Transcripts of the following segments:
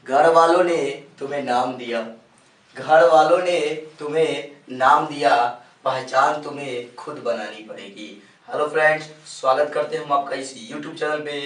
घर वालों ने तुम्हें नाम दिया, घर वालों ने तुम्हें नाम दिया, पहचान तुम्हें खुद बनानी पड़ेगी। हेलो फ्रेंड्स, स्वागत करते हैं हम आपका इस यूट्यूब चैनल पे।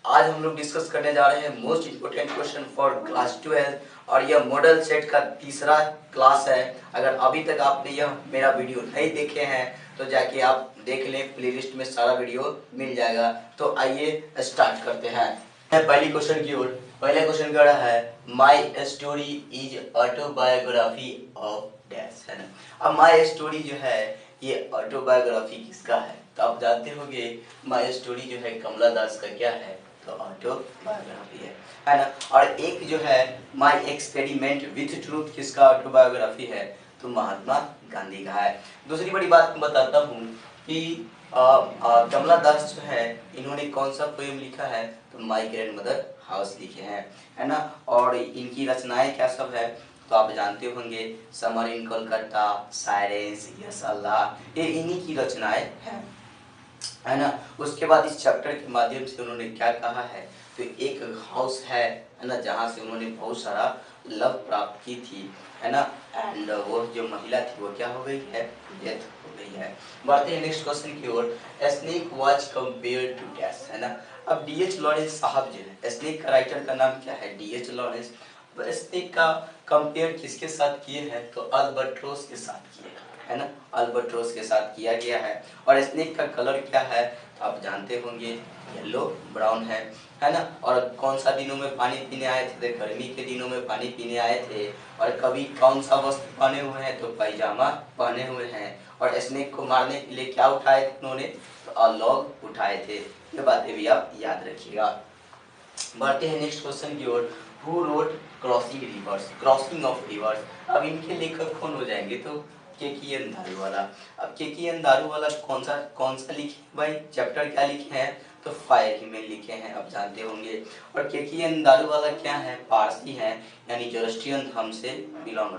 आज हम लोग डिस्कस करने जा रहे हैं most important question for class 12 और यह मॉडल सेट का तीसरा क्लास है। अगर अभी तक आपने यह मेरा वीडियो नहीं देखे हैं तो जाके आप देख लें, प्लेलिस्ट में सारा वीडियो मिल जाएगा। तो आइए स्टार्ट करते हैं पहली क्वेश्चन की ओर। पहले क्वेश्चन का रहा है my story is autobiography of dash, है ना। अब माई स्टोरी जो है ये ऑटोबायोग्राफी किसका है? तो आप जानते होंगे माई स्टोरी जो है कमला दास का क्या है, तो ऑटोबायोग्राफी है ना। और एक जो है माई एक्सपेरिमेंट विथ ट्रूथ किसका ऑटोबायोग्राफी है, तो महात्मा गांधी का है। दूसरी बड़ी बात बताता हूँ कि कमला दास जो है इन्होंने कौन सा पोएम लिखा है, तो माई ग्रैंड मदर हाउस लिखे हैं, है ना। और इनकी रचनाएं क्या सब है, तो आप जानते होंगे summer in Kolkata, sirens, yes अल्लाह, ये इन्हीं की रचनाएं हैं, है ना। उसके बाद इस चैप्टर के माध्यम से उन्होंने क्या कहा है, तो एक हाउस है ना, जहाँ से उन्होंने बहुत सारा लव प्राप्त की थी, है ना। एंड वो जो महिला थी वो क्या हो गई है, डेथ हो गई है। बढ़ते हैं नेक्स्ट क्वेश्चन की ओर। Snake was compared to dash, है ना। अब डीएच लॉरेंस साहब जो है, स्नेक का राइटर का नाम क्या है, डीएच लॉरेंस। स्नेक का कंपेयर किसके साथ किए हैं, तो अल्बाट्रोस के साथ किए हैं, है ना। अल्बाट्रोस के साथ किया गया है। और स्नेक का कलर क्या है, तो आप जानते होंगे येलो ब्राउन है ना। और कौन सा दिनों में पानी पीने आए थे, तो गर्मी के दिनों में पानी पीने आए थे। और कभी कौन सा वस्त्र पहने हुए हैं, तो पैजामा पहने हुए हैं। और स्नेक को मारने के लिए क्या उठाए थे उन्होंने, तो लॉग उठाए थे। ये बातें भी आप याद रखिएगा। बढ़ते हैं नेक्स्ट क्वेश्चन की ओर। Who wrote crossing rivers, crossing of rivers. अब इनके लेखक कौन हो जाएंगे, तो केकेएन दारूवाला। अब केकेएन दारूवाला कौन सा लिखे भाई, चैप्टर क्या लिखे हैं, तो फायर हीमेन लिखे हैं, आप जानते होंगे। और केकेएन दारूवाला क्या है, पारसी हैं, यानी जोरोस्ट्रियन धर्म से बिलोंग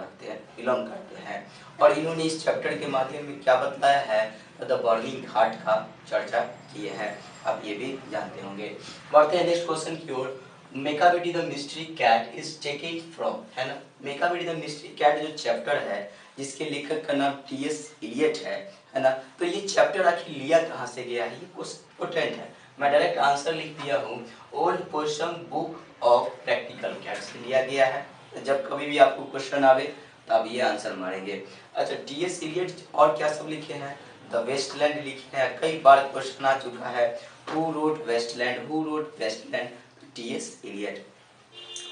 करते हैं। और इन्होंने इस चैप्टर के माध्यम में क्या बताया है, द बर्निंग घाट का चर्चा किए हैं, आप ये भी जानते होंगे। बढ़ते हैं नेक्स्ट क्वेश्चन की ओर। Macavity the mystery cat is taken from, है ना। मेकाबिडी द मिस्ट्री कैट जो चैप्टर है जिसके लेखक का नाम टीएस इलियट है ना। तो ये चैप्टर आखिर लिया कहाँ से गया है, ये इंपॉर्टेंट है। मैं डायरेक्ट आंसर लिख दिया हूँ, old portion book of practical cat से लिया गया है। जब कभी भी आपको क्वेश्चन आवे तब ये आंसर मारेंगे। अच्छा, टीएस इलियट और क्या सब लिखे हैं, द वेस्टलैंड लिखे हैं, कई बार क्वेश्चन आ चुका है। Who wrote Wasteland, who wrote Wasteland, TS Eliot.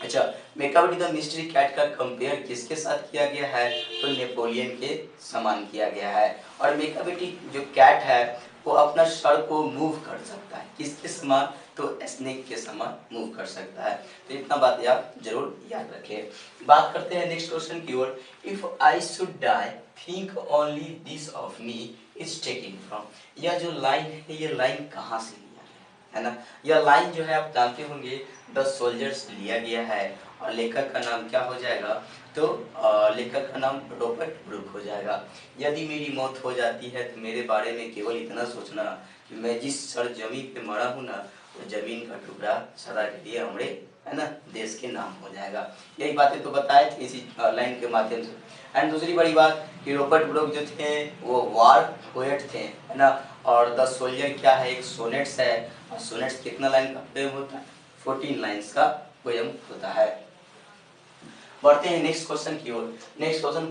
अच्छा, मेकाबिडी द मिस्ट्री कैट का कंपेयर किसके साथ किया गया है, तो नेपोलियन के समान किया गया है। और मेकाबिडी जो कैट है वो अपना सर को मूव कर सकता है, किसके समान, तो स्नेक के समान मूव कर सकता है। तो इतना बात आप जरूर याद रखें। बात करते हैं नेक्स्ट क्वेश्चन की ओर। If I should die think only this of me is taking from. यह जो लाइन है ये लाइन कहाँ से लिया गया है ना। यह लाइन जो है आप जानते होंगे द सोल्जर्स लिया गया है। और लेखक का नाम क्या हो जाएगा, तो लेखक का नाम रॉबर्ट ब्रूक हो जाएगा। यदि मेरी मौत हो जाती है तो मेरे बारे में केवल इतना सोचना कि मैं जिस सरजमी पे मरा हूँ ना, वो जमीन का टुकड़ा सदा के लिए हमारे, है ना, देश के नाम हो जाएगा। यही बातें तो बताए थे इसी लाइन के माध्यम से। एंड दूसरी बड़ी बात कि रॉबर्ट ब्रूक जो थे वो वार पोएट थे, है ना। और द सोल्जर क्या है, एक सोनेट्स है। और सोनेट्स कितना लाइन का पोएम होता है, 14 लाइन्स का पोएम होता है। बढ़ते हैं नेक्स्ट क्वेश्चन की ओर। नेक्स्ट क्वेश्चन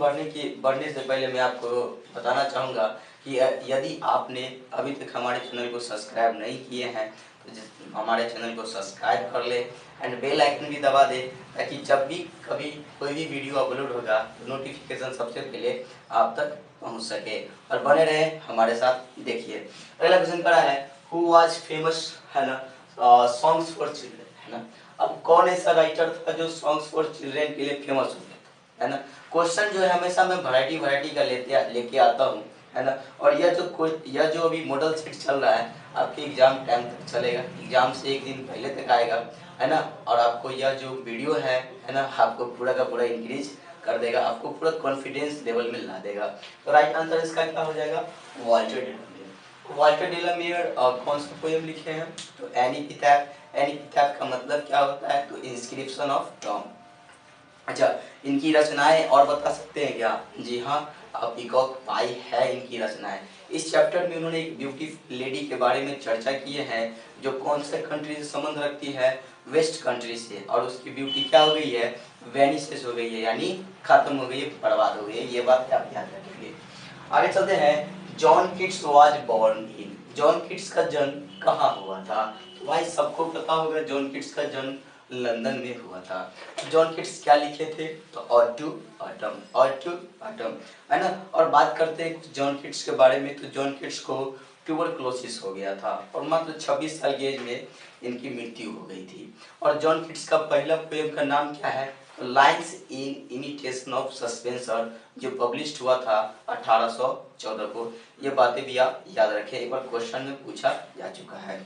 बढ़ने से पहले मैं आपको बताना चाहूँगा कि यदि आपने अभी तक हमारे चैनल को सब्सक्राइब नहीं किए हैं तो हमारे चैनल को सब्सक्राइब कर ले एंड बेल आइकन भी दबा दे, ताकि जब भी कभी कोई भी वीडियो अपलोड होगा तो नोटिफिकेशन सबसे पहले आप तक पहुंच सके। और बने रहे हमारे साथ। देखिए अगला क्वेश्चन करा है, हु वाज फेमस, है ना, सॉन्ग्स फॉर चिल्ड्रन, है ना। अब कौन ऐसा राइटर था जो सॉन्ग्स फॉर चिल्ड्रन के लिए फेमस हो गया, है ना। क्वेश्चन जो है हमेशा मैं वैरायटी का लेके आता हूँ, है ना। और यह जो अभी मॉडल सेट चल रहा है आपके एग्जाम टाइम तक चलेगा, एग्जाम से एक दिन पहले तक आएगा, है ना। और आपको यह जो वीडियो है ना, आपको पूरा का पूरा इंक्रीज कर देगा, आपको पूरा कॉन्फिडेंस लेवल में ला देगा। तो राइट आंसर इसका क्या हो जाएगा, वॉल्टर डिलामियर। वॉल्टर डिलामियर कौन सा पोएम लिखे हैं, तो एनी पिथैफ। एनी पिथैफ का मतलब क्या होता है, तो इंस्क्रिप्शन ऑफ टॉम, अच्छा, इनकी रचनाएं और बता सकते हैं क्या? जी हाँ, पीकॉक पाई है इनकी रचनाएं। इस चैप्टर में उन्होंने एक ब्यूटीफुल लेडी के बारे में चर्चा किए हैं जो कौन से कंट्री से संबंध रखती है? वेस्ट कंट्री से, और उसकी ब्यूटी क्या हो गई है? वेनिसेस हो गई है, यानी खत्म हो गई है, बर्बाद हो गई है। ये बात आप याद रखेंगे। आगे चलते हैं। John Keats was born in, John Keats का जन्म कहाँ हुआ था? तो भाई सबको पता होगा जॉन किट्स का जन्म लंदन में हुआ था। जॉन किट्स क्या लिखे थे? तो ode to autumn, ode to autumn, है ना। और बात करते हैं जॉन किट्स के बारे में, तो जॉन किट्स को ट्यूबरक्लोसिस हो गया था और मात्र 26 साल की एज में इनकी मृत्यु हो गई थी। और जॉन किट्स का पहला पोएम का नाम क्या है? Lines in imitation of Spenser, जो पब्लिश हुआ था 1814 को। ये बातें भी आप याद रखें, एक बार क्वेश्चन में पूछा जा चुका है।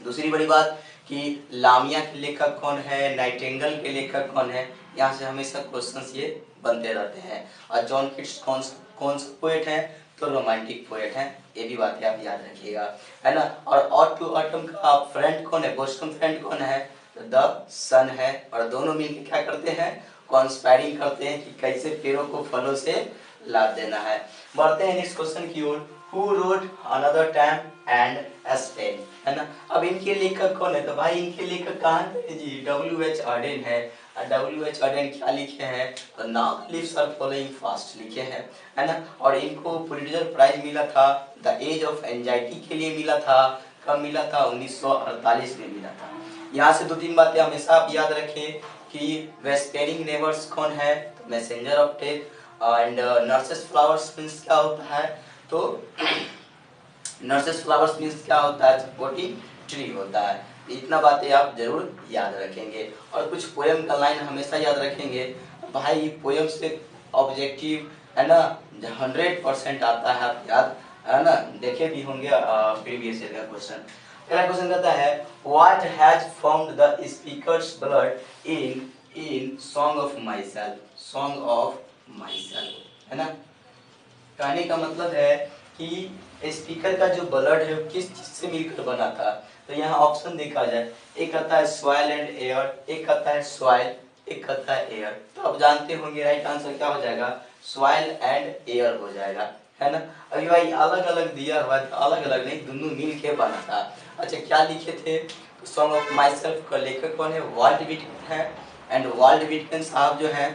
दूसरी बड़ी बात कि लामिया के लेखक कौन है, नाइटिंगेल के लेखक कौन है, यहाँ से हमेशा क्वेश्चंस ये बनते रहते हैं। और जॉन किट्स कौन सा पोएट है? तो रोमांटिक पोएट है, ये भी बातें आप याद रखिएगा, है ना। और ऑड टू ऑटम का फ्रेंड कौन है, बोस्टन फ्रेंड कौन है? द सन है। और दोनों मिलकर क्या करते हैं? कॉन्स्पायरिंग करते हैं कि कैसे पेड़ों को फलों से लाभ देना है। बढ़ते हैं नेक्स्ट क्वेश्चन की ओर। Who wrote Another Time and Spain, है ना। अब इनके लेखक कौन है? तो भाई इनके लेखक कहाँ है जी? W.H. Auden है। W.H. Auden क्या लिखे हैं? तो Now Leaves Are Falling Fast लिखे हैं, है ना। और इनको पुलिट्जर प्राइज मिला था द एज ऑफ एंजाइटी के लिए मिला था। कब मिला था? 1948 में मिला था। यहाँ से 2-3 बातें हमेशा आप याद रखें कि वेस्पेरिंग नेबर्स कौन है? तो messenger of death. And nurses flowers means क्या होता है? तो नर्सेस फ्लावर्स मीन्स क्या होता है? सपोर्टिंग ट्री होता है। इतना बातें आप जरूर याद रखेंगे। और कुछ पोएम का लाइन हमेशा याद रखेंगे। भाई पोएम से ऑब्जेक्टिव, है ना, 100% आता है, आप याद, है ना, देखे भी होंगे प्रीवियस ईयर का क्वेश्चन। पहला क्वेश्चन कहता है what has formed the speakers blood in song of my self, song of my self, है ना। कहने का मतलब है कि स्पीकर का जो ब्लड है किस चीज से मिलकर बना था? तो यहाँ ऑप्शन देखा जाए, एक कहता है सॉइल एंड एयर, एक कहता है सॉइल, एक कहता है एयर। तो अब जानते होंगे राइट आंसर क्या हो जाएगा? सॉइल एंड एयर हो जाएगा, है ना। अभी भाई अलग अलग दिया हुआ था, अलग अलग नहीं, दोनों मिल के बना था। अच्छा, क्या लिखे थे? तो सॉन्ग ऑफ माई सेल्फ का लेखक कौन है? वाल्ट व्हिटमैन है। एंड वाल्ट व्हिटमैन साहब जो है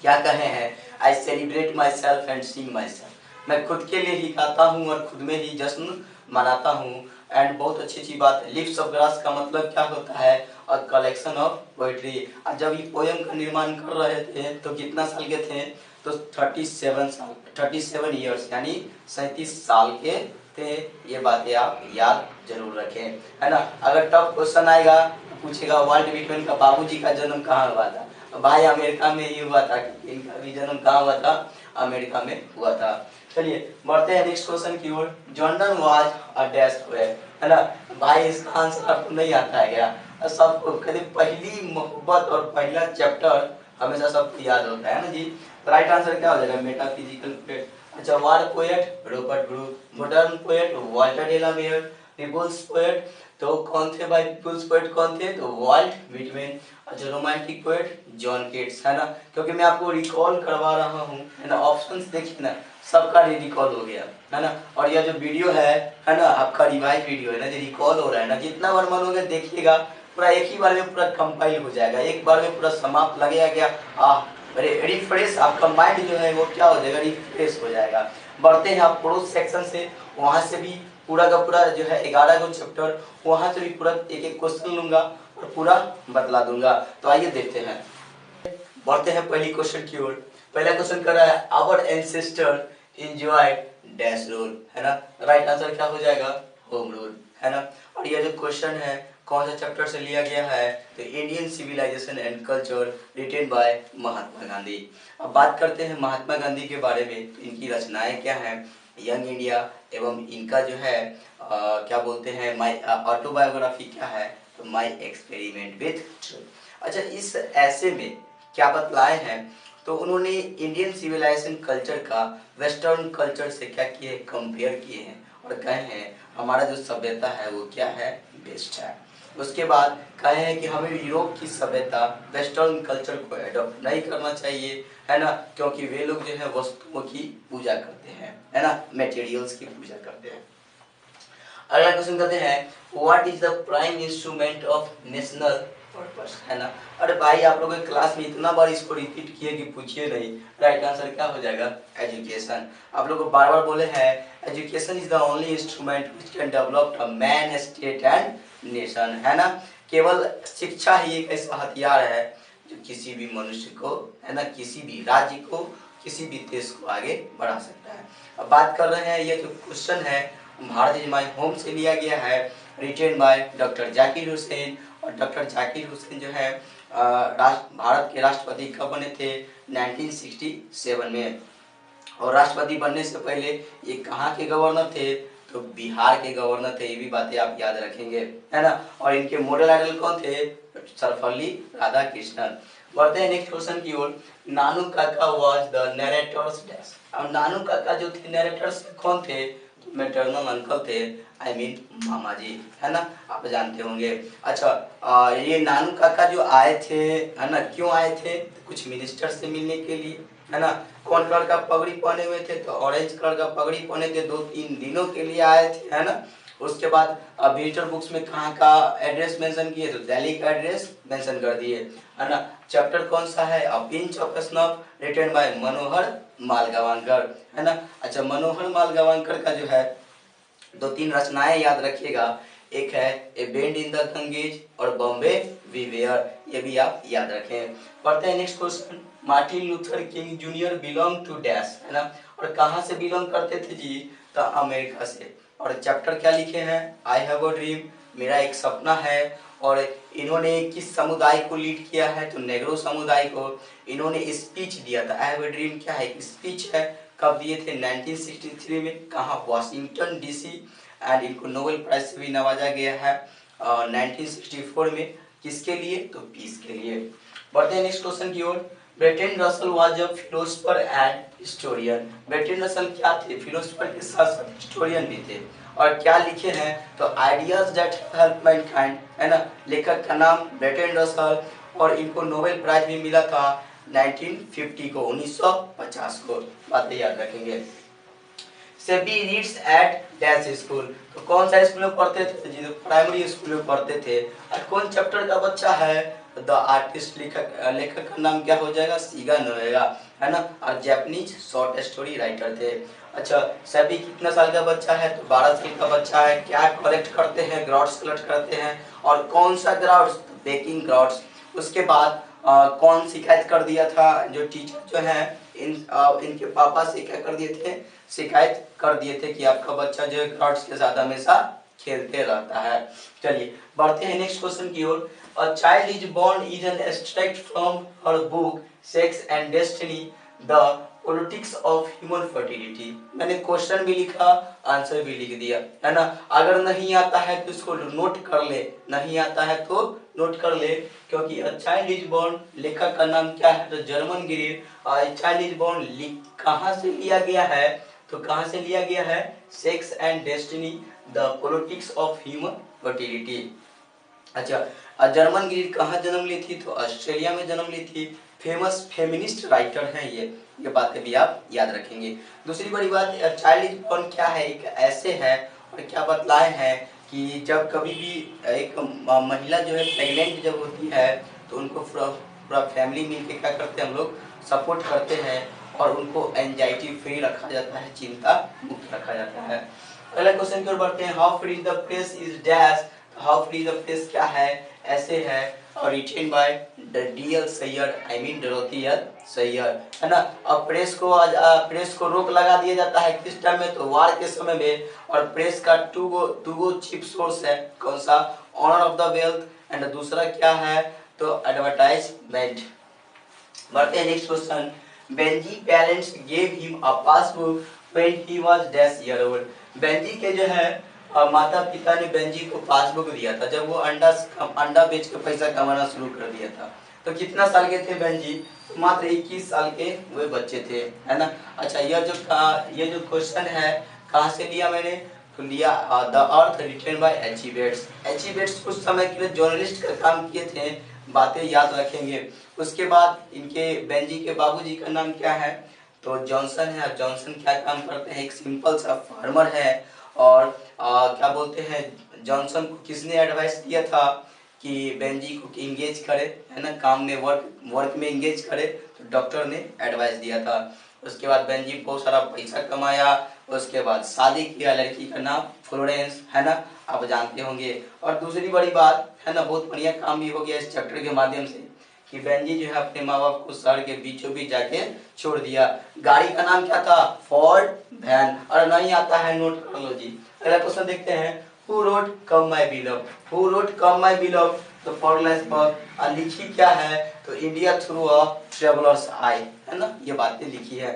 क्या कहे हैं? I celebrate my self and Singh my self, मैं खुद के लिए ही गाता हूँ और खुद में ही जश्न मनाता हूँ। एंड बहुत अच्छी अच्छी बात है। लिप्स ऑफ ग्रास का मतलब क्या होता है? और कलेक्शन ऑफ पोएट्री। जब ये पोएम का निर्माण कर रहे थे तो कितना साल के थे? तो 37 ईयर्स, यानी 37 साल के थे। ये बातें आप याद जरूर रखें, है ना। अगर टफ क्वेश्चन आएगा तो पूछेगा वाल्ट व्हिटमैन का बाबूजी का जन्म कहाँ हुआ था? भाई अमेरिका में ही हुआ था, इनका भी जन्म कहाँ हुआ था? अमेरिका में हुआ था। चलिए बढ़ते हैं नेक्स्ट क्वेश्चन की ओर। John Donne was a dash poet, है ना। भाई इसका आंसर आपको नहीं आता है क्या? सबको कभी पहली मोहब्बत और पहला चैप्टर हमेशा सबको याद होता है ना जी। राइट आंसर क्या हो जाएगा? Metaphysical poet. अच्छा, war poet Robert Brooke, modern poet Walter de la Mare, people's poet तो कौन थे भाई? पीपल्स पोएट कौन थे? तो वाल्ट व्हिटमैन। अच्छा, रोमांटिक पोएट जॉन केट्स, है ना। क्योंकि मैं आपको रिकॉल करवा रहा हूँ, है ना। ऑप्शंस देखिए ना, सबका रिकॉल हो गया, है ना। और यह जो वीडियो है ना, आपका रिवाइज वीडियो है ना, जो रिकॉल हो रहा है ना, जितना बार मन होगा देखिएगा, पूरा एक ही बार में पूरा कंपाइल हो जाएगा, एक बार में पूरा समाप्त लगेगा क्या? अरे रिफ्रेश, आपका माइंड जो है वो क्या हो जाएगा? रिफ्रेश हो जाएगा। बढ़ते हैं आप प्रोज सेक्शन से, वहां से भी पूरा का पूरा जो है 11 गो चैप्टर, वहां से भी पूरा एक एक क्वेश्चन लूंगा और पूरा बतला दूंगा। तो आइए देखते हैं, बढ़ते हैं पहली क्वेश्चन की ओर। पहला क्वेश्चन कर रहा है our ancestor enjoyed dash rule, है ना। राइट आंसर क्या हो जाएगा? होम रूल, है ना। और यह जो क्वेश्चन है कौन सा चैप्टर से लिया गया है? तो Indian civilization and culture written by Mahatma Gandhi. अब बात करते हैं महात्मा गांधी के बारे में, तो इनकी रचनाएं क्या हैं? यंग इंडिया एवं इनका जो है क्या बोलते हैं, माई ऑटोबायोग्राफी क्या है? तो माई एक्सपेरिमेंट विथ ट्रुथ। अच्छा, इस ऐसे में क्या बतलाए हैं? तो उन्होंने इंडियन सिविलाइजेशन कल्चर का वेस्टर्न कल्चर से क्या किए? कंपेयर किए हैं और कहे हैं हमारा जो सभ्यता है वो क्या है? बेस्ट है। उसके बाद कहे हैं कि हमें यूरोप की सभ्यता वेस्टर्न कल्चर को एडॉप्ट नहीं करना चाहिए, है ना, क्योंकि वे लोग जो है वस्तुओं की पूजा करते हैं, है ना, मटेरियल्स की पूजा करते हैं। अगला क्वेश्चन करते हैं, what is the prime instrument of national purpose, है ना। अरे भाई आप लोगों के क्लास में इतना बार इसको रिपीट किए कि पूछिए नहीं, राइट आंसर क्या हो जाएगा, एजुकेशन। आप लोग को बार बार बोले हैं education is the only instrument which can develop a man, state and nation, है ना। केवल शिक्षा ही एक ऐसा हथियार है जो किसी भी मनुष्य को, है ना, किसी भी राज्य को, किसी भी देश को आगे बढ़ा सकता है। अब बात कर रहे हैं, ये जो क्वेश्चन है भारत इज माय होम से लिया गया है, written by doctor Zakir Hussain. और डॉक्टर जाकिर हुसैन जो है भारत के राष्ट्रपति कब बने थे, 1967 में। और राष्ट्रपति बनने से पहले ये कहाँ के गवर्नर थे, तो बिहार के गवर्नर थे। ये भी बातें आप याद रखेंगे, है ना। और इनके मॉडल आइडल कौन थे, सर्वपल्ली राधाकृष्णन। बढ़ते हैं नेक्स्ट क्वेश्चन की ओर। नानू काका वाज द नरेटर्स डैश। अब नानू काका जो थे नरेटर्स कौन थे, मैटरनल अंकल थे, आई मीन मामा जी, है ना, आप जानते होंगे। अच्छा ये नानू काका जो आए थे, है ना, क्यों आए थे, कुछ मिनिस्टर से मिलने के लिए, है ना। कौन कलर का पगड़ी पहने हुए थे, तो ऑरेंज कलर का पगड़ी पहने थे, 2-3 दिनों के लिए आए थे, है ना। उसके बाद विजिटर बुक्स में कहाँ का एड्रेस मेंशन किए, तो दिल्ली का एड्रेस मेंशन कर दिए, है ना। चैप्टर कौन सा है, a pinch of snuff, written by Manohar Malgonkar, है ना। अच्छा मनोहर मालगावंकर का जो है 2-3 रचनाएं याद रखिएगा, एक है ए बेंड इन द गंगेज और बॉम्बे विवेयर, ये भी आप याद रखें। पढ़ते हैं next question. Martin Luther King junior belong to dash, है ना, और कहाँ से बिलोंग करते थे जी, तो अमेरिका से। और चैप्टर क्या लिखे हैं, आई हैव अ ड्रीम, मेरा एक सपना है। और इन्होंने किस समुदाय को लीड किया है, तो नेग्रो समुदाय को। इन्होंने स्पीच दिया था, आई हैव अ ड्रीम क्या है, स्पीच है, कब दिए थे, 1963 में, कहाँ, वाशिंगटन डीसी। एंड इनको नोबेल प्राइज से भी नवाजा गया है 1964 में, किसके लिए, तो पीस के लिए। बढ़ते हैं नेक्स्ट क्वेश्चन की ओर। Bertrand Russell was a philosopher and historian. Bertrand Russell क्या थे, फिलोसोफर के साथ साथ हिस्टोरियन भी थे। और क्या लिखे हैं, तो आइडियाज दैट हेल्प मैनकाइंड, है ना, लेखक का नाम बर्ट्रैंड रसल। और इनको नोबेल प्राइज भी मिला था 1950 को, 1950 को, बातें याद रखेंगे। Sebi reads at dash school, तो कौन सा स्कूल में पढ़ते थे जी, तो प्राइमरी स्कूल में पढ़ते थे। और कौन चैप्टर का बच्चा है, द आर्टिस्ट, लेखक का नाम क्या हो जाएगा, सीगा नोएगा, है ना। और जापानीज शॉर्ट स्टोरी राइटर थे। अच्छा सभी कितना साल का बच्चा है, तो 12 साल का बच्चा है। क्या कलेक्ट करते हैं, ग्राउड्स कलेक्ट करते हैं। और कौन सा ग्राउड्स, बेकिंग ग्राउड्स। उसके बाद कौन शिकायत कर दिया था, जो टीचर जो है इनके पापा से क्या कर दिए थे, शिकायत कर दिए थे कि आपका बच्चा जो है ग्राउड्स के साथ हमेशा खेलते रहता है। चलिए बढ़ते हैं नेक्स्ट क्वेश्चन की ओर। A child is born is an extract from her book Sex and Destiny, The Politics of Human Fertility। मैंने क्वेश्चन भी लिखा, आंसर भी लिख दिया, है ना। अगर नहीं आता है तो इसको नोट कर ले, नहीं आता है तो नोट कर ले, क्योंकि A Child is Born लेखक का नाम क्या है, तो German Greer. A Child is Born कहाँ से लिया गया है, तो कहाँ से लिया गया है, sex and destiny, the politics of human fertility. अच्छा जर्मन ग्रीड कहाँ जन्म ली थी, तो ऑस्ट्रेलिया में जन्म ली थी। फेमस फेमिनिस्ट राइटर हैं ये बातें भी आप याद रखेंगे। दूसरी बड़ी बात, चाइल्ड इज बॉर्न क्या है, एक ऐसे है और क्या बतलाए हैं कि जब कभी भी एक महिला जो है प्रेग्नेंट जब होती है, तो उनको पूरा फैमिली मिलके क्या करते हैं, हम लोग सपोर्ट करते हैं और उनको एंजाइटी फ्री रखा जाता है, चिंता मुक्त रखा जाता है। अगला क्वेश्चन की ओर बढ़ते हैं। How free the press is dash, how free the press क्या है, ऐसे है, और written by D L. Syed, I mean Dorothy L. Syed, है ना। अब प्रेस को रोक लगा दिया जाता है किस टाइम में, तो वार के समय में। और प्रेस का टू गो चीफ सोर्स है, कौन सा, honour of the wealth and दूसरा क्या है, तो एडवर्टाइजमेंट। बढ़ते हैं next question. Benji parents gave him a passbook when he was dash year old. Benji के जो है माता पिता ने बेंजी को पासबुक दिया था जब वो अंडा बेच के पैसा कमाना शुरू कर दिया था। तो कितना साल के थे बेंजी, तो मात्र 21 साल के वे बच्चे थे, है ना। अच्छा ये जो क्वेश्चन है कहाँ से लिया मैंने, तो लिया द अर्थ रिटेन बाय एचिवेट्स। एचिवेट्स उस समय के लिए जर्नलिस्ट का काम किए थे, बातें याद रखेंगे। उसके बाद इनके बेंजी के बाबूजी का नाम क्या है, तो जॉनसन है। और जॉनसन क्या काम करते हैं, एक सिंपल सा फार्मर है। और क्या बोलते हैं, जॉनसन को किसने एडवाइस दिया था कि बेंजी को इंगेज करे, है ना, काम में, वर्क में इंगेज करे, तो डॉक्टर ने एडवाइस दिया था। उसके बाद बेंजी बहुत सारा पैसा कमाया, उसके बाद शादी किया, लड़की का नाम फ्लोरेंस, है ना, आप जानते होंगे। और दूसरी बड़ी बात है ना, बहुत बढ़िया काम भी हो गया इस चैप्टर के माध्यम से कि बेंजी जो है अपने माँ बाप को शहर के बीचों बीच जाके छोड़ दिया। गाड़ी का नाम क्या था, फोर्ड वैन। और नहीं आता है, नोट कर लो जी। अगला क्वेश्चन देखते हैं, who wrote come my beloved. Who wrote come my beloved, तो फॉरलेस पर लिखी क्या है, तो India through a traveller's eye, है ना, ये बातें लिखी है।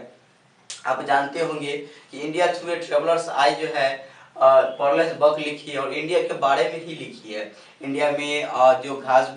आप जानते होंगे कि इंडिया थ्रू ए ट्रेवलर्स आई जो है पॉरलेस बक लिखी है और इंडिया के बारे में ही लिखी है। इंडिया में जो घास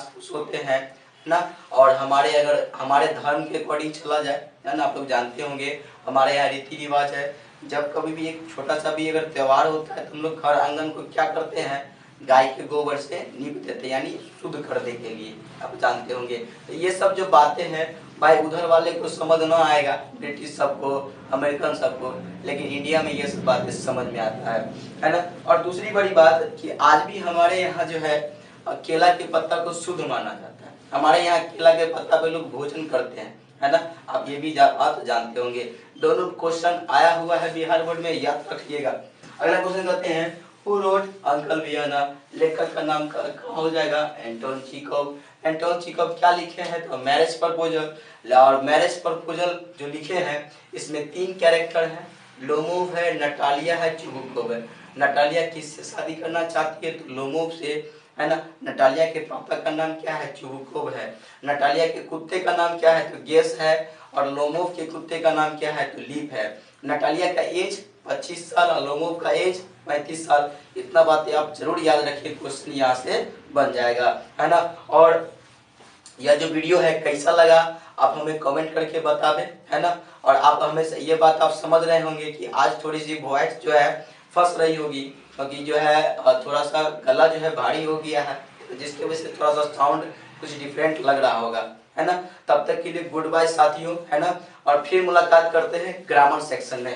फूस होते हैं ना, और अगर हमारे धर्म के अकॉर्डिंग चला जाए, है ना, आप लोग जानते होंगे हमारे यहाँ रीति रिवाज है, जब कभी भी एक छोटा सा भी अगर त्योहार होता है तो हम लोग घर आंगन को क्या करते हैं, गाय के गोबर से लीप देते हैं, यानी शुद्ध करने के लिए, आप जानते होंगे। तो ये सब जो बातें हैं भाई, उधर वाले को समझ ना आएगा, ब्रिटिश सबको, अमेरिकन सबको, लेकिन इंडिया में ये सब बातें समझ में आता है ना। और दूसरी बड़ी बात कि आज भी हमारे यहाँ जो है केला के पत्ता को शुद्ध माना जाता है। हमारे यहाँ केला के पत्ता पे लोग भोजन करते हैं, है ना, आप ये भी बात जानते होंगे। दोनों क्वेश्चन आया हुआ है बिहार बोर्ड में, याद रखिएगा। अगला क्वेश्चन करते हैं, हु रोट अंकल वियना। लेखक का नाम कहाँ हो जाएगा, एंटोन चेखव। एंटोन चेखव क्या लिखे हैं, तो मैरिज प्रपोजल। और मैरिज प्रपोजल जो लिखे हैं इसमें 3 कैरेक्टर हैं, लोमोव है, नटालिया है, चुबुकोव है। नटालिया किससे शादी करना चाहती है, तो लोमोव से, है ना। नटालिया के पापा का नाम क्या है, चुबुकोव है। नटालिया के कुत्ते का नाम क्या है, तो गेस है। और लोमोव के कुत्ते का नाम क्या है, तो लीप है। नटालिया का एज 25 साल और लोमोव का एज 35 साल। इतना बातें आप जरूर याद रखिए, क्वेश्चन यहाँ से बन जाएगा, है ना। और यह जो वीडियो है कैसा लगा आप हमें कमेंट करके बता दें, है ना। और आप हमें से ये बात आप समझ रहे होंगे कि आज थोड़ी सी वॉइस जो है फंस रही होगी, क्योंकि जो है थोड़ा सा गला जो है भारी हो गया है, तो जिसकी वजह से थोड़ा सा साउंड कुछ डिफरेंट लग रहा होगा, है ना। तब तक के लिए गुड बाय साथियों, है ना। और फिर मुलाकात करते हैं ग्रामर सेक्शन में।